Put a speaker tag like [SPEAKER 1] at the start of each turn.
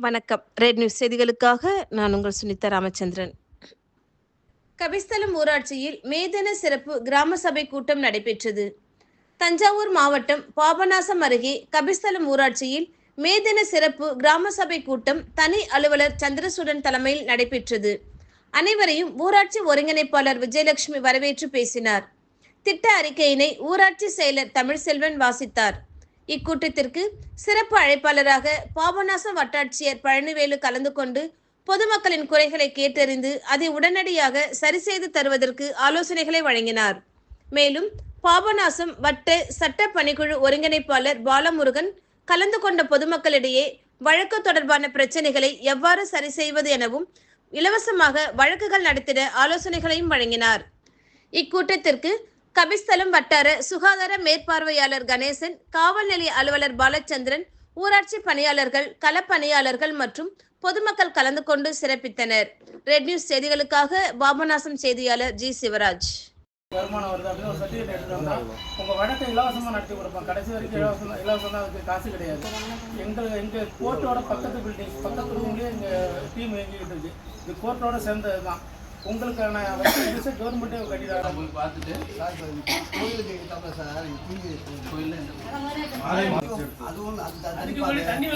[SPEAKER 1] வணக்கம். Red news செய்திகளுக்காக நான் உங்கள் சுனிதா ராமச்சந்திரன். கபிஸ்தலம் ஊராட்சியில் மே தின சிறப்பு கிராம சபை கூட்டம் நடைபெற்றது. தஞ்சாவூர் மாவட்டம் பாபநாசம் அருகே கபிஸ்தலம் ஊராட்சியில் மே தின சிறப்பு கிராம சபை கூட்டம் தனி அலுவலர் சந்திரசூடன் தலைமையில் நடைபெற்றது. அனைவரையும் ஊராட்சி ஒருங்கிணைப்பாளர் விஜயலட்சுமி வரவேற்று பேசினார். திட்ட அறிக்கையினை ஊராட்சி செயலர் தமிழ்செல்வன் வாசித்தார். இக்கூட்டத்திற்கு சிறப்பு அழைப்பாளராக பாபநாசம் வட்டாட்சியர் பழனிவேலு கலந்து கொண்டு பொதுமக்களின் குறைகளை கேட்டறிந்து அதை உடனடியாக சரி செய்து தருவதற்கு ஆலோசனைகளை வழங்கினார். மேலும் பாபநாசம் வட்ட சட்ட பணிக்குழு ஒருங்கிணைப்பாளர் பாலமுருகன் கலந்து கொண்ட பொதுமக்களிடையே வழக்கு தொடர்பான பிரச்சனைகளை எவ்வாறு சரி செய்வது எனவும் இலவசமாக வழக்குகள் நடத்திட ஆலோசனைகளையும் வழங்கினார். இக்கூட்டத்திற்கு கபிஸ்தலம் வட்டார சுகாதார மேற்பார்வையாளர் கணேசன், காவல் நிலைய அலுவலர் பாலச்சந்திரன், ஊராட்சி பணியாளர்கள், களப்பணியாளர்கள் மற்றும் பொதுமக்கள் கலந்து கொண்டு சிறப்பித்தனர். ரெட் நியூஸ் செய்திகளுக்காக பாபநாசம் செய்தியாளர் ஜி சிவராஜ்.
[SPEAKER 2] வருமானம் வருது அப்படின்னு ஒரு சர்டிஃபிகேட் எடுத்துட்டோம்னா உங்கள் வழக்கை இலவசமாக நடத்தி கொடுப்போம். கடைசி வரைக்கும் இலவசம் தான், அதுக்கு காசு கிடையாது. எங்கள் கோர்ட்டோட பக்கத்து பில்டிங் பக்கத்து ரூம்லேயே எங்கள் டீம் இயங்கிக்கிட்டு இருக்கு. இது கோர்ட்டோட சேர்ந்தது தான். உங்களுக்கான கவர்மெண்ட்டே கட்டிடாங்க. போய் பார்த்துட்டு கோயிலுக்கு சார் கோயில் தண்ணி